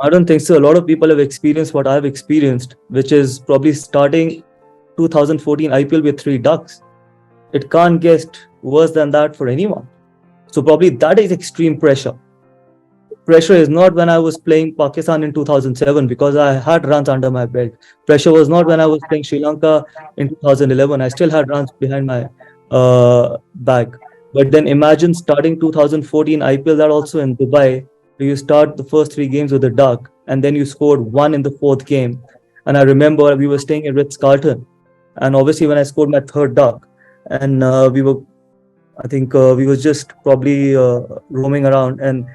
I don't think so. A lot of people have experienced what I've experienced, which is probably starting 2014 IPL with three ducks. It can't get worse than that for anyone. So probably that is extreme pressure. Pressure is not when I was playing Pakistan in 2007 because I had runs under my belt. Pressure was not when I was playing Sri Lanka in 2011. I still had runs behind my back. But then imagine starting 2014 IPL, that also in Dubai, where you start the first three games with a duck and then you scored one in the fourth game. And I remember we were staying at Ritz-Carlton. And obviously, when I scored my third duck, and I think we were just probably roaming around, and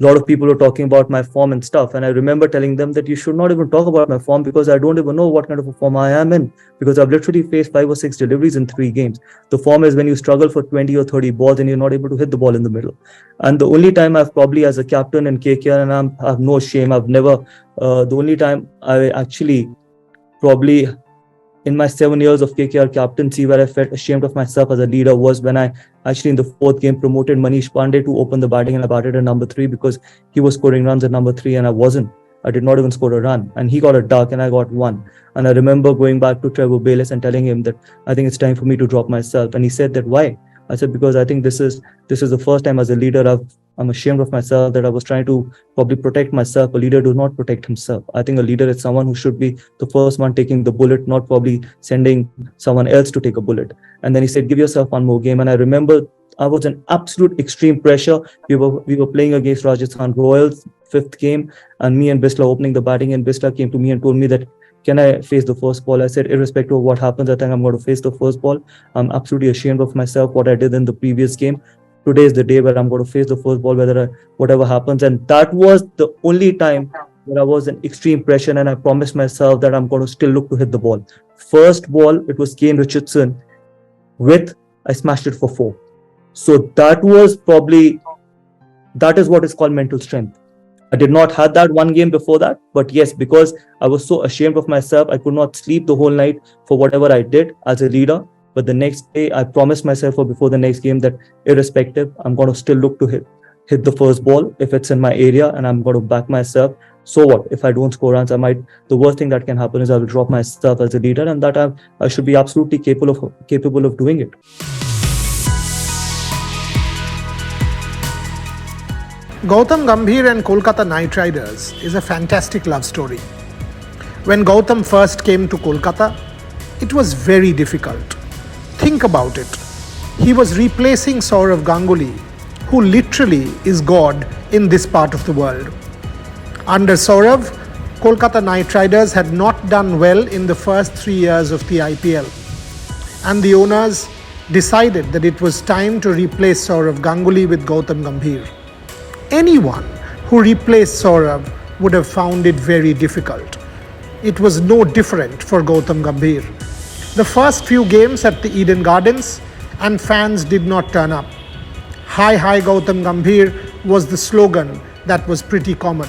a lot of people were talking about my form and stuff. And I remember telling them that you should not even talk about my form because I don't even know what kind of a form I am in, because I've literally faced 5 or 6 deliveries in 3 games. The form is when you struggle for 20 or 30 balls and you're not able to hit the ball in the middle. And the only time I've probably, as a captain in KKR, and I have no shame, I've never, the only time I actually probably in my 7 years of KKR captaincy, where I felt ashamed of myself as a leader, was when I actually in the fourth game promoted Manish Pandey to open the batting, and I batted at number 3 because he was scoring runs at number 3 and I wasn't. I did not even score a run, and he got a duck and I got one. And I remember going back to Trevor Bayliss and telling him that I think it's time for me to drop myself. And he said that why? I said because I think this is the first time as a leader I'm ashamed of myself that I was trying to probably protect myself. A leader does not protect himself. I think a leader is someone who should be the first one taking the bullet, not probably sending someone else to take a bullet. And then he said, give yourself one more game. And I remember I was in absolute extreme pressure. We were playing against Rajasthan Royals, 5th game, and me and Bisla opening the batting, and Bisla came to me and told me that, can I face the first ball? I said, irrespective of what happens, I think I'm going to face the first ball. I'm absolutely ashamed of myself, what I did in the previous game. Today is the day where I'm going to face the first ball, whatever happens. And that was the only time where I was in extreme pressure, and I promised myself that I'm going to still look to hit the ball. First ball, it was Kane Richardson I smashed it for 4. So that is what is called mental strength. I did not have that one game before that, but yes, because I was so ashamed of myself, I could not sleep the whole night for whatever I did as a leader. But the next day, I promised myself, or before the next game, that irrespective, I'm going to still look to hit the first ball if it's in my area, and I'm going to back myself. So what? If I don't score runs, the worst thing that can happen is I will drop myself as a leader, and that I should be absolutely capable of doing it. Gautam Gambhir and Kolkata Knight Riders is a fantastic love story. When Gautam first came to Kolkata, it was very difficult. Think about it. He was replacing Sourav Ganguly, who literally is God in this part of the world. Under Sourav, Kolkata Knight Riders had not done well in the first 3 years of the IPL, and the owners decided that it was time to replace Sourav Ganguly with Gautam Gambhir. Anyone who replaced Sourav would have found it very difficult. It was no different for Gautam Gambhir. The first few games at the Eden Gardens, and fans did not turn up. Hi Hi Gautam Gambhir was the slogan that was pretty common.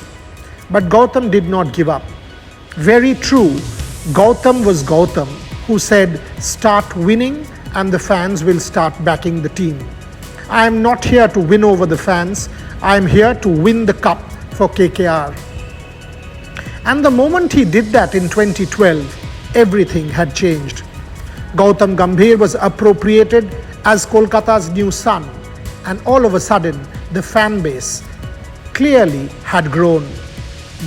But Gautam did not give up. Very true, Gautam was Gautam, who said, start winning and the fans will start backing the team. I am not here to win over the fans. I am here to win the cup for KKR. And the moment he did that in 2012, everything had changed. Gautam Gambhir was appropriated as Kolkata's new son, and all of a sudden, the fan base clearly had grown.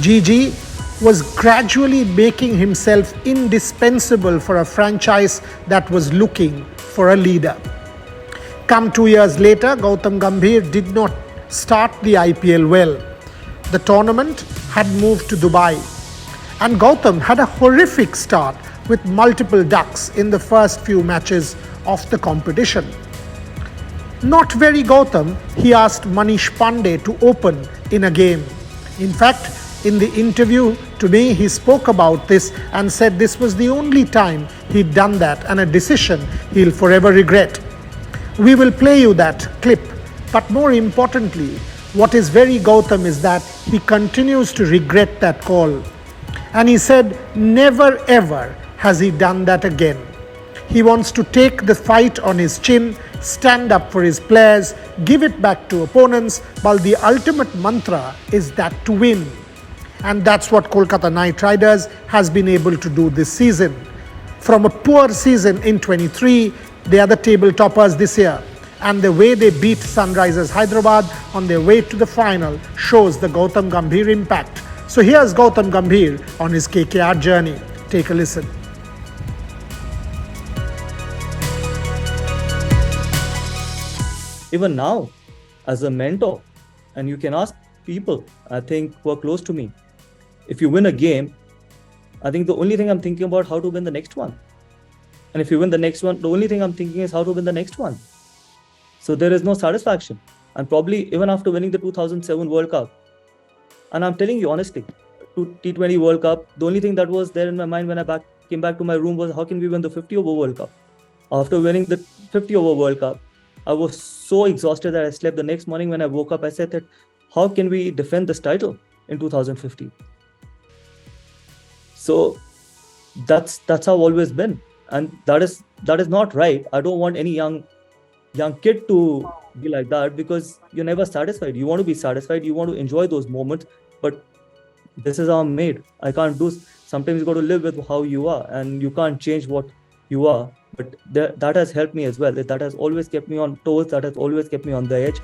GG was gradually making himself indispensable for a franchise that was looking for a leader. Come 2 years later, Gautam Gambhir did not start the IPL well. The tournament had moved to Dubai, and Gautam had a horrific start with multiple ducks in the first few matches of the competition. Not very Gautam, he asked Manish Pandey to open in a game. In fact, in the interview to me, he spoke about this and said this was the only time he'd done that, and a decision he'll forever regret. We will play you that clip, but more importantly, what is very Gautam is that he continues to regret that call. And he said never ever has he done that again. He wants to take the fight on his chin, stand up for his players, give it back to opponents, while the ultimate mantra is that to win. And that's what Kolkata Knight Riders has been able to do this season. From a poor season in 23, they are the table toppers this year. And the way they beat Sunrisers Hyderabad on their way to the final shows the Gautam Gambhir impact. So here's Gautam Gambhir on his KKR journey. Take a listen. Even now, as a mentor, and you can ask people, I think, who are close to me, if you win a game, I think the only thing I'm thinking about how to win the next one. And if you win the next one, the only thing I'm thinking is how to win the next one. So there is no satisfaction. And probably even after winning the 2007 World Cup, and I'm telling you honestly, T20 World Cup, the only thing that was there in my mind when I came back to my room was how can we win the 50 over World Cup? After winning the 50 over World Cup, I was so exhausted that I slept. The next morning when I woke up, I said that how can we defend this title in 2015? So that's how I've always been. And that is not right. I don't want any young kid to be like that, because you're never satisfied. You want to be satisfied. You want to enjoy those moments. But this is how I'm made. I can't do. Sometimes you got to live with how you are, and you can't change what you are. But that has helped me as well. That has always kept me on toes. That has always kept me on the edge.